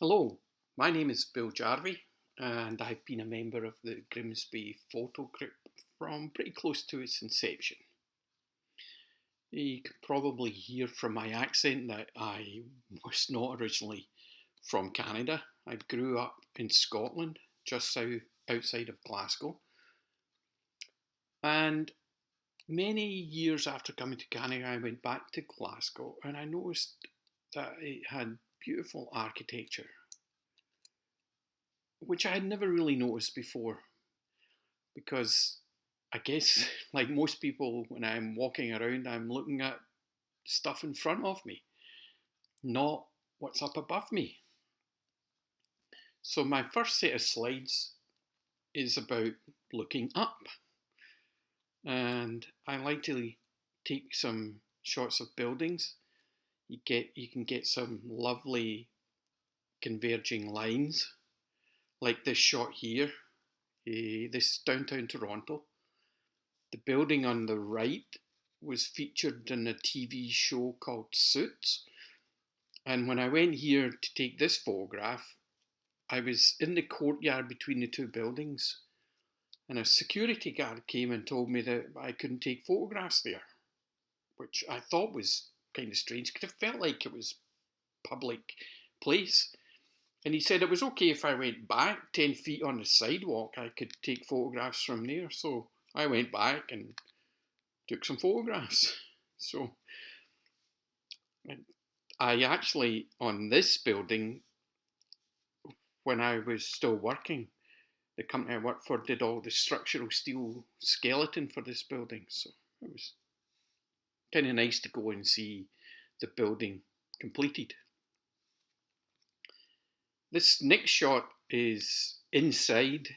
Hello, my name is Bill Jarvie, and I've been a member of the Grimsby Photo Group from pretty close to its inception. You can probably hear from my accent that I was not originally from Canada. I grew up in Scotland, just outside of Glasgow, and many years after coming to Canada, I went back to Glasgow and I noticed that it had beautiful architecture, which I had never really noticed before. Because I guess, like most people, when I'm walking around, I'm looking at stuff in front of me, not what's up above me. So, my first set of slides is about looking up, and I like to take some shots of buildings. You can get some lovely converging lines, like this shot here. This is downtown Toronto. The building on the right was featured in a TV show called Suits. And when I went here to take this photograph, I was in the courtyard between the two buildings, and a security guard came and told me that I couldn't take photographs there, which I thought was kind of strange because it felt like it was public place. And he said it was okay if I went back 10 feet on the sidewalk, I could take photographs from there. So I went back and took some photographs. So I actually, on this building, when I was still working, the company I worked for did all the structural steel skeleton for this building. So it was kind of nice to go and see the building completed. This next shot is inside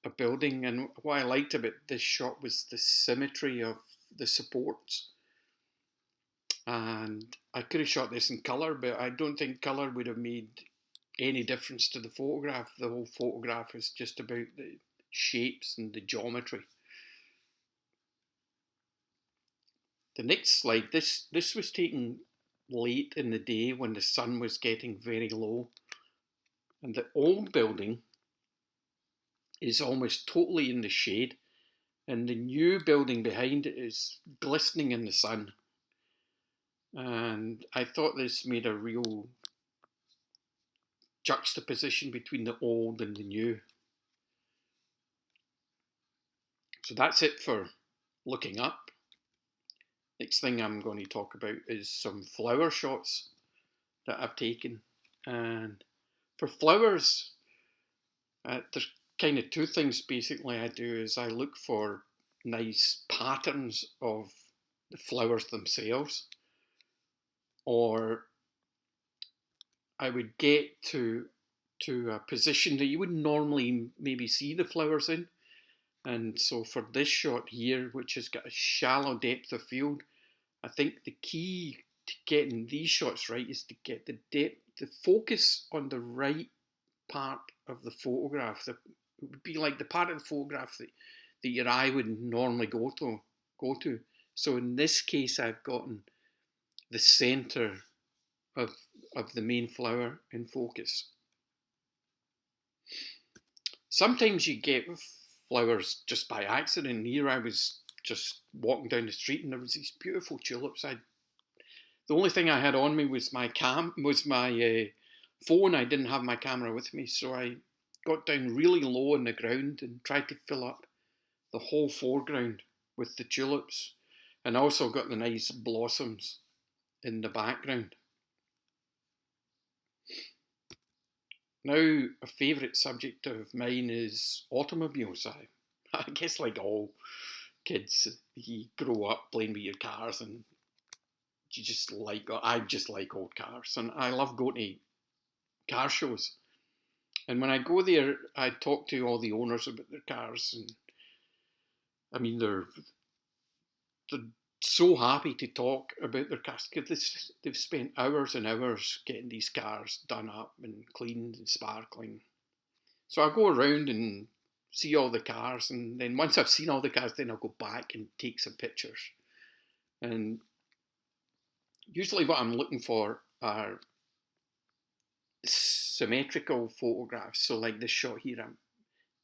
a building, and what I liked about this shot was the symmetry of the supports. And I could have shot this in colour, but I don't think colour would have made any difference to the photograph. The whole photograph is just about the shapes and the geometry. The next slide, this was taken late in the day when the sun was getting very low, and the old building is almost totally in the shade, and the new building behind it is glistening in the sun. And I thought this made a real juxtaposition between the old and the new. So that's it for looking up. Next thing I'm going to talk about is some flower shots that I've taken. And for flowers, there's kind of two things basically I do is I look for nice patterns of the flowers themselves, or I would get to a position that you wouldn't normally maybe see the flowers in. And so for this shot here, which has got a shallow depth of field, I think the key to getting these shots right is to get the depth, the focus on the right part of the photograph. It would be like the part of the photograph that your eye would normally go to. So in this case, I've gotten the centre of of the main flower in focus. Sometimes you get flowers just by accident. Here I was just walking down the street and there was these beautiful tulips. The only thing I had on me was my phone. I didn't have my camera with me, so I got down really low on the ground and tried to fill up the whole foreground with the tulips, and also got the nice blossoms in the background. Now, a favourite subject of mine is automobiles. I guess, like all kids, you grow up playing with your cars, and I just like old cars, and I love going to car shows. And when I go there, I talk to all the owners about their cars, and I mean they're so happy to talk about their cars because they've spent hours and hours getting these cars done up and cleaned and sparkling. So I go around and see all the cars, and then once I've seen all the cars, then I'll go back and take some pictures. And usually, what I'm looking for are symmetrical photographs. So like this shot here,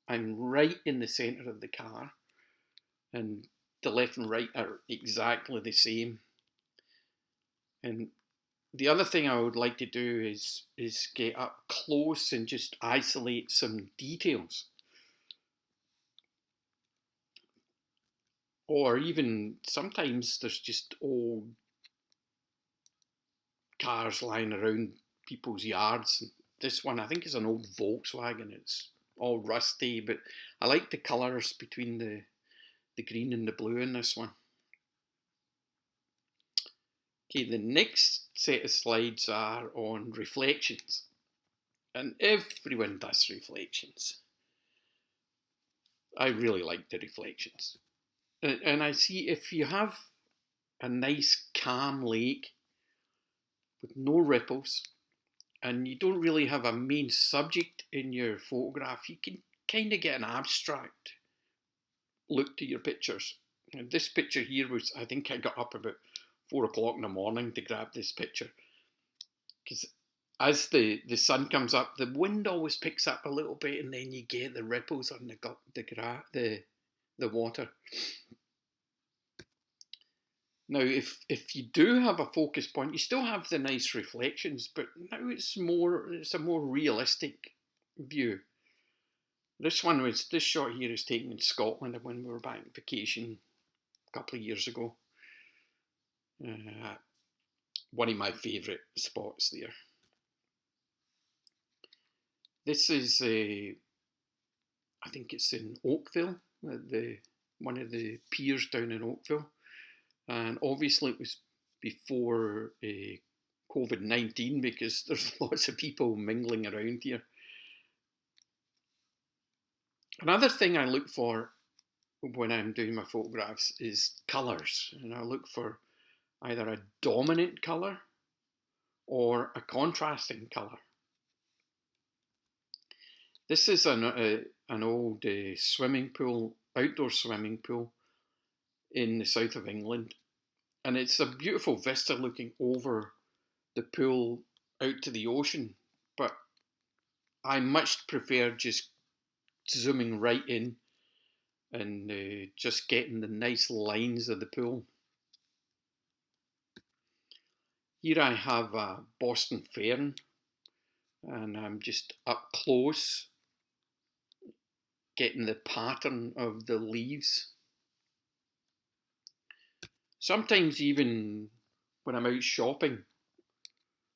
I'm right in the centre of the car, and the left and right are exactly the same. And the other thing I would like to do is get up close and just isolate some details. Or even sometimes there's just old cars lying around people's yards. This one I think is an old Volkswagen. It's all rusty, but I like the colours between the green and the blue in this one. Okay, the next set of slides are on reflections. And everyone does reflections. I really like the reflections. And I see if you have a nice calm lake with no ripples and you don't really have a main subject in your photograph, you can kind of get an abstract look to your pictures. And this picture here was, I think I got up about 4 o'clock in the morning to grab this picture. Because as the sun comes up, the wind always picks up a little bit, and then you get the ripples on the water. Now, if you do have a focus point, you still have the nice reflections, but now it's a more realistic view. This shot here is taken in Scotland when we were back on vacation a couple of years ago. One of my favourite spots there. This is I think it's in Oakville, one of the piers down in Oakville, and obviously it was before COVID-19 because there's lots of people mingling around here. Another thing I look for when I'm doing my photographs is colours, and I look for either a dominant colour or a contrasting colour. This is an old swimming pool, outdoor swimming pool in the south of England, and it's a beautiful vista looking over the pool out to the ocean, but I much prefer just zooming right in and just getting the nice lines of the pool. Here I have a Boston fern, and I'm just up close getting the pattern of the leaves. Sometimes even when I'm out shopping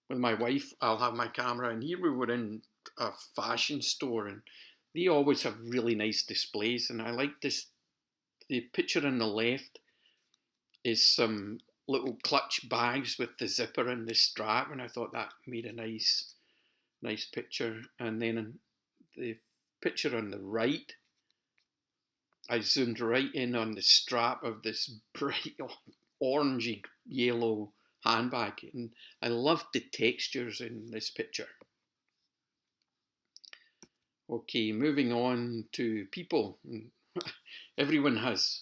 with my wife, I'll have my camera, and here we were in a fashion store, and they always have really nice displays, and I like this. The picture on the left is some little clutch bags with the zipper and the strap, and I thought that made a nice picture. And then the picture on the right, I zoomed right in on the strap of this bright orangey yellow handbag, and I loved the textures in this picture. Okay, moving on to people. Everyone has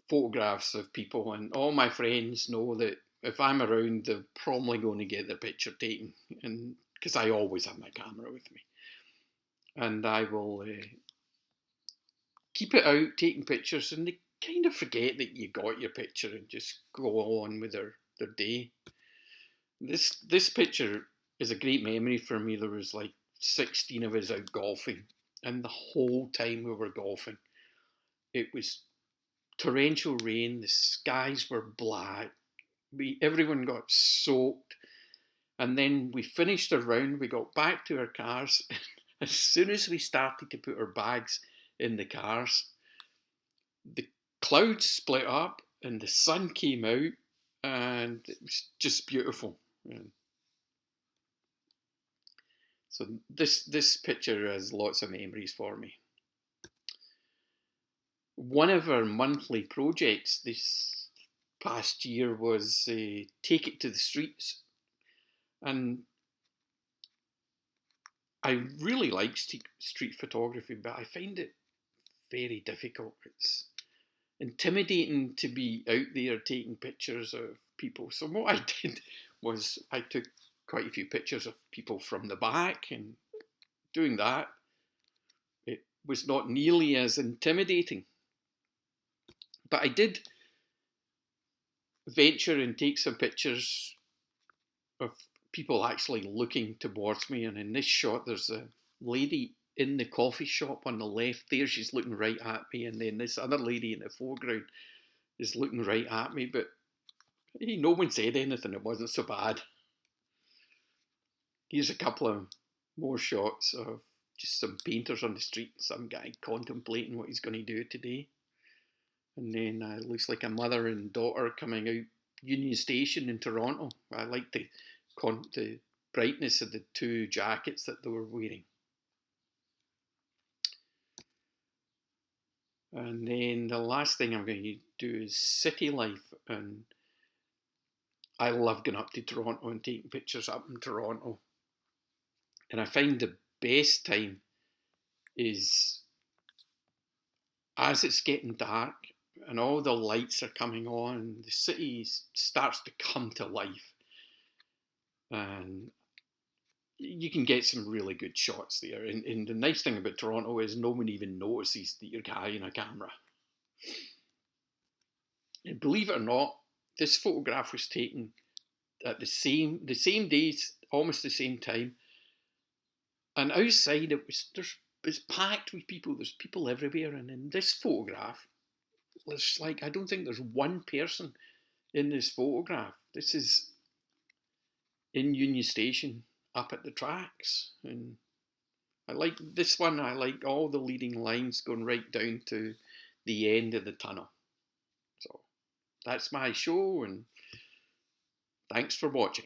photographs of people, and all my friends know that if I'm around, they're probably going to get their picture taken, and because I always have my camera with me, and I will keep it out taking pictures, and they kind of forget that you got your picture and just go on with their day. This picture is a great memory for me. There was like 16 of us out golfing, and the whole time we were golfing, it was torrential rain, the skies were black, everyone got soaked, and then we finished our round, we got back to our cars. As soon as we started to put our bags in the cars, the clouds split up and the sun came out, and it was just beautiful. So this picture has lots of memories for me. One of our monthly projects this past year was Take It to the Streets, and I really like street photography, but I find it very difficult. It's intimidating to be out there taking pictures of people. So what I did was I took quite a few pictures of people from the back, and doing that, it was not nearly as intimidating. But I did venture and take some pictures of people actually looking towards me. And in this shot, there's a lady in the coffee shop on the left there. She's looking right at me. And then this other lady in the foreground is looking right at me. But hey, no one said anything. It wasn't so bad. Here's a couple of more shots of just some painters on the street, some guy contemplating what he's going to do today. And then it looks like a mother and daughter coming out Union Station in Toronto. I like the brightness of the two jackets that they were wearing. And then the last thing I'm going to do is city life. And I love going up to Toronto and taking pictures up in Toronto. And I find the best time is as it's getting dark and all the lights are coming on, the city starts to come to life. And you can get some really good shots there. And the nice thing about Toronto is no one even notices that you're carrying a camera. And believe it or not, this photograph was taken at the same days, almost the same time. And outside it's packed with people. There's people everywhere. And in this photograph, there's like, I don't think there's one person in this photograph. This is in Union Station up at the tracks. And I like this one. I like all the leading lines going right down to the end of the tunnel. So that's my show, and thanks for watching.